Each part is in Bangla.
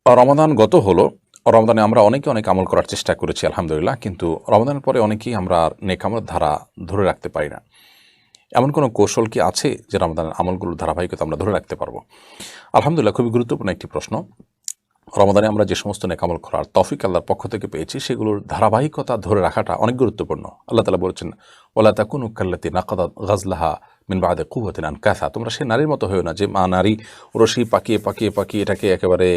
রমাদান গত হলো। রমাদানে আমরা অনেকে অনেক আমল করার চেষ্টা করেছি আলহামদুলিল্লাহ, কিন্তু রমাদানের পরে অনেকেই আমরা নেক আমলের ধারা ধরে রাখতে পারি না। এমন কোনো কৌশল কি আছে যে রমাদানের আমলগুলোর ধারাবাহিকতা আমরা ধরে রাখতে পারবো? আলহামদুলিল্লাহ, খুবই গুরুত্বপূর্ণ একটি প্রশ্ন। রমাদানে আমরা যে সমস্ত নেক আমল করার তৌফিক আল্লাহর পক্ষ থেকে পেয়েছি, সেগুলোর ধারাবাহিকতা ধরে রাখাটা অনেক গুরুত্বপূর্ণ। আল্লাহ তাআলা বলেছেন, ওয়ালা তাকুনু কাল্লাতী নাকাদাত গাজলাহা মিন বা'দি কুওয়াতিন আনকাসা, তোমরা সেই নারীর মতো হয়েও না যে নারী রশি পাকিয়ে পাকিয়ে পাকিয়ে এটাকে একেবারে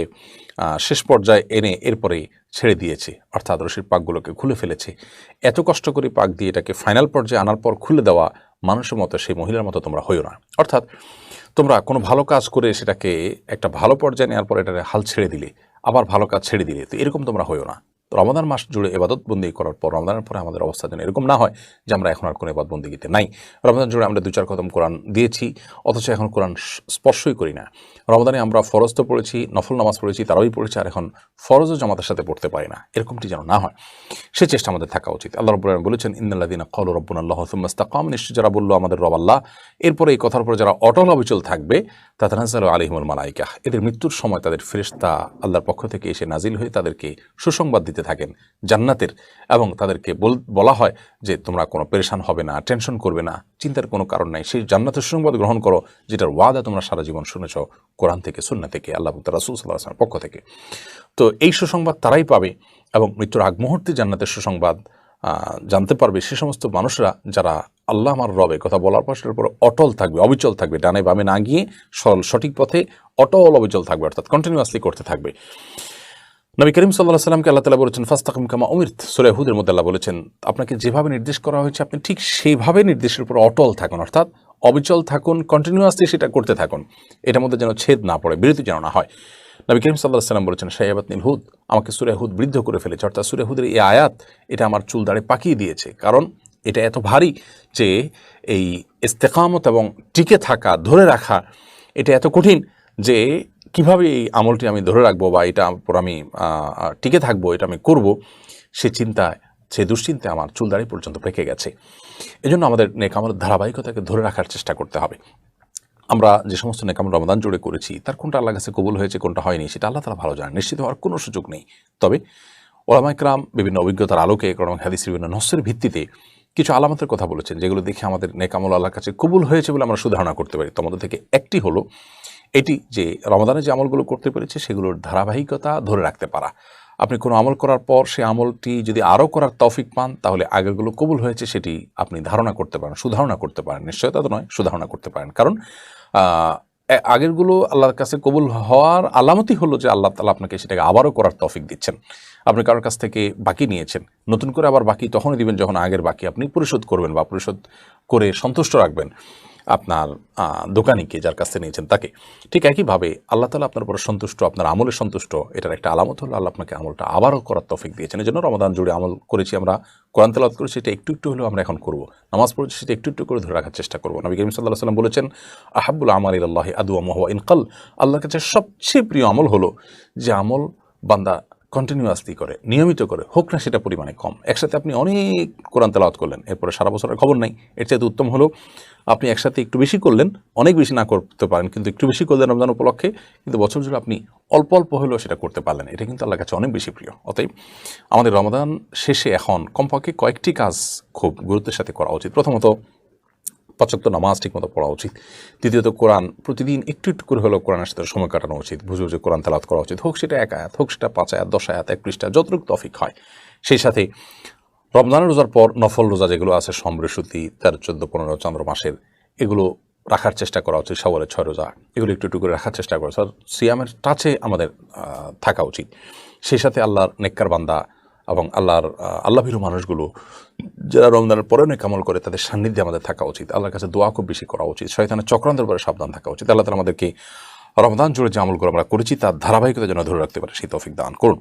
শেষ পর্যায়ে এনে এরপরে ছেড়ে দিয়েছে, অর্থাৎ রশির পাকগুলোকে খুলে ফেলেছে। এত কষ্ট করে পাক দিয়ে এটাকে ফাইনাল পর্যায়ে আনার পর খুলে দেওয়া মানুষের মতো, সেই মহিলার মতো তোমরা হইও না। অর্থাৎ তোমরা কোনো ভালো কাজ করে সেটাকে একটা ভালো পর্যায়ে নেওয়ার পর এটাকে হাল ছেড়ে দিলে, আবার ভালো কাজ ছেড়ে দিলে, তো এরকম তোমরা হইও না। তো রমাদান মাস জুড়ে ইবাদতবন্দি করার পর রমাদানের পরে আমাদের অবস্থা যেন এরকম না হয় যে আমরা এখন আর কোনো ইবাদতবন্দিতে নাই। রমাদান জুড়ে আমরা 2-4 খতম কোরআন দিয়েছি, অথচ এখন কোরআন স্পর্শই করি না। রমাদানে আমরা ফরজ তো পড়েছি, নফল নামাজ পড়েছি, তারাই পড়েছি, আর এখন ফরজও জামাতের সাথে পড়তে পারি না। এরকমটি যেন না হয়, সে চেষ্টা আমাদের থাকা উচিত। আল্লাহ রাব্বুল আলামিন বলেছেন, ইন্নাল্লাযীনা ক্বালু রাব্বুনাল্লাহু সুম্মা ইসতাকামু, নিশ্চয় যারা বলল আমাদের রব আল্লাহ, এরপরে এই কথার উপর যারা অটল অবিচল থাকবে, তাতানাজ্জালু আলাইহিমুল মালায়েকা, এদের মৃত্যুর সময় তাদের ফেরেশতা আল্লাহর পক্ষ থেকে এসে নাজিল হয়ে তাদেরকে সুসংবাদ দিতে থাকেন জান্নাতের, এবং তাদেরকে বলা হয় যে তোমরা কোনো পেরেশান হবে না, টেনশন করবে না, চিন্তার কোনো কারণ নাই, সেই জান্নাতের সুসংবাদ গ্রহণ করো যেটার ওয়াদা তোমরা সারা জীবন শুনেছ কোরআন থেকে, সুন্নাহ থেকে, আল্লাহ রাসূল সাল্লাল্লাহু আলাইহি ওয়াসাল্লামের পক্ষ থেকে। তো এই সুসংবাদ তারাই পাবে, এবং মৃত্যুর আগ মুহূর্তে জান্নাতের সুসংবাদ জানতে পারবে সে সমস্ত মানুষরা যারা আল্লাহ আমার রবে কথা বলার পর সেটার উপর অটল থাকবে, অবিচল থাকবে, ডানে বামে না গিয়ে সঠিক পথে অটল অবিচল থাকবে, অর্থাৎ কন্টিনিউয়াসলি করতে থাকবে। নবী করিম সাল্লাল্লাহু আলাইহি ওয়াসাল্লামকে আল্লাহ তাআলা বলেছেন, ফাস্তাকিম কামা উমিরত, সূরা হুদের মধ্যে আল্লাহ বলেছেন, আপনাকে যেভাবে নির্দেশ করা হয়েছে আপনি ঠিক সেইভাবে নির্দেশের উপর অটল থাকুন, অর্থাৎ অবিচল থাকুন, কন্টিনিউয়াসলি সেটা করতে থাকুন। এটার মধ্যে যেন ছেদ না পড়ে, বিরতি যেন না হয়। নবী করিম সাল্লাল্লাহু আলাইহি ওয়াসাল্লাম বলেছেন, শাইয়াবাতনিল হুদ, আমাকে সূরা হুদ বৃদ্ধ করে ফেলেছে, অর্থাৎ সূরা হুদের এই আয়াত এটা আমার চুল দাড়ি পাকিয়ে দিয়েছে। কারণ এটা এত ভারী যে এই ইস্তেকামত এবং টিকে থাকা, ধরে রাখা, এটা এত কঠিন যে কিভাবে এই আমলটি আমি ধরে রাখবো বা এটা উপর আমি টিকে থাকবো, এটা আমি করব, সে চিন্তায়, সে দুশ্চিন্তায় আমার চুল দাড়ি পর্যন্ত পেকে গেছে। এজন্য আমাদের নেক আমলের ধারাবাহিকতাকে ধরে রাখার চেষ্টা করতে হবে। আমরা যে সমস্ত নেক আমল রমাদান জুড়ে করেছি তার কোনটা আল্লাহর কাছে কবুল হয়েছে, কোনটা হয়নি, সেটা আল্লাহ তাআলা ভালো জানেন, নিশ্চিত হওয়ার কোনো সুযোগ নেই। তবে উলামায়ে কেরাম বিভিন্ন অভিজ্ঞতার আলোকে, কোরআন হাদিসের বিভিন্ন নসের ভিত্তিতে কিছু আলামতের কথা বলেছেন, যেগুলো দেখে আমাদের নেক আমল আল্লাহর কাছে কবুল হয়েছে বলে আমরা সুধারণা করতে পারি। তোমাদের থেকে একটি হলো এটি যে রমাদানে যে আমলগুলো করতে পেরেছে সেগুলোর ধারাবাহিকতা ধরে রাখতে পারা। আপনি কোনো আমল করার পর সে আমলটি যদি আরও করার তৌফিক পান, তাহলে আগেরগুলো কবুল হয়েছে সেটি আপনি ধারণা করতে পারেন, সুধারণা করতে পারেন, নিশ্চয়তা তো নয়, সুধারণা করতে পারেন। কারণ আগেরগুলো আল্লাহর কাছে কবুল হওয়ার আলামতই হলো যে আল্লাহ তাআলা আপনাকে সেটাকে আবারও করার তৌফিক দিচ্ছেন। আপনি কারোর কাছ থেকে বাকি নিয়েছেন, নতুন করে আবার বাকি তখনই দিবেন যখন আগের বাকি আপনি পরিশোধ করবেন বা পরিশোধ করে সন্তুষ্ট রাখবেন আপনার দোকানিকে, যার কাছ থেকে নিয়েছেন তাকে। ঠিক একইভাবে আল্লাহ তাআলা আপনার উপর সন্তুষ্ট, আপনার আমলে সন্তুষ্ট, এটার একটা আলামত হলো আল্লাহ আপনাকে আমলটা আবারও করার তৌফিক দিয়েছেন। এই জন্য রমাদান জুড়ে আমল করেছি আমরা, কোরআন তেলাওয়াত করেছি, এটা একটু একটু হলেও আমরা এখন করব, নামাজ পড়েছি সেটা একটু একটু করে ধরে রাখার চেষ্টা করব। নবী করিম সাল্লাল্লাহু আলাইহি ওয়াসাল্লাম বলেছেন, আহাব্বুল আমালি ইলাল্লাহি আদওয়ামুহু ওয়া ইন কাল, আল্লাহর কাছে সবচেয়ে প্রিয় আমল হলো যে আমল বান্দা কন্টিনিউয়াসলি করে, নিয়মিত করে, হোক না সেটা পরিমাণে কম। একসাথে আপনি অনেক কোরআন তেলাওয়াত করলেন, এরপরে সারা বছরের খবর নাই, এর চাইতে উত্তম হলো আপনি একসাথে একটু বেশি করলেন, অনেক বেশি না করতে পারেন কিন্তু একটু বেশি করলেন রমজান উপলক্ষে, কিন্তু বছর জুড়ে আপনি অল্প অল্প হলেও সেটা করতে পারলেন। এটা কিন্তু আল্লাহর কাছে অনেক বেশি প্রিয়। অতএব আমাদের রমাদান শেষে এখন কমপক্ষে কয়েকটি কাজ খুব গুরুত্বের সাথে করা উচিত। প্রথমত 5 ওয়াক্ত নামাজ ঠিকমতো পড়া উচিত। দ্বিতীয়ত কোরআন প্রতিদিন একটু একটু করে হলেও কোরআনের সাথে সময় কাটানো উচিত, বুঝে বুঝে কোরআন তেলাওয়াত করা উচিত, হোক সেটা 1 আয়াত, হোক সেটা 5 আয়াত, 10 আয়াত, 1 পৃষ্ঠা, যতটুকু তৌফিক হয়। সেই সাথে রমজানের রোজার পর নফল রোজা যেগুলো আছে, সম্বৃদ্ধি 13, 14, 15 চন্দ্র মাসের, এগুলো রাখার চেষ্টা করা উচিত। শাওয়ালের 6 রোজা, এগুলো একটু একটু করে রাখার চেষ্টা করা উচিত। সিয়ামের টাচে আমাদের থাকা উচিত। সেই সাথে আল্লাহর নেককার বান্দা এবং আল্লাহভীরু মানুষগুলো যারা রমজানের পরে নেক আমল করে, তাদের সান্নিধ্যে আমাদের থাকা উচিত। আল্লাহর কাছে দোয়া খুব বেশি করা উচিত। শয়তানের চক্রান্তের উপরে সাবধান থাকা উচিত। আল্লাহ তাআলা আমাদেরকে রমজান জুড়ে যে আমলগুলো আমরা করেছি তার ধারাবাহিকতা যেন ধরে রাখতে পারে সেই তৌফিক দান করুন।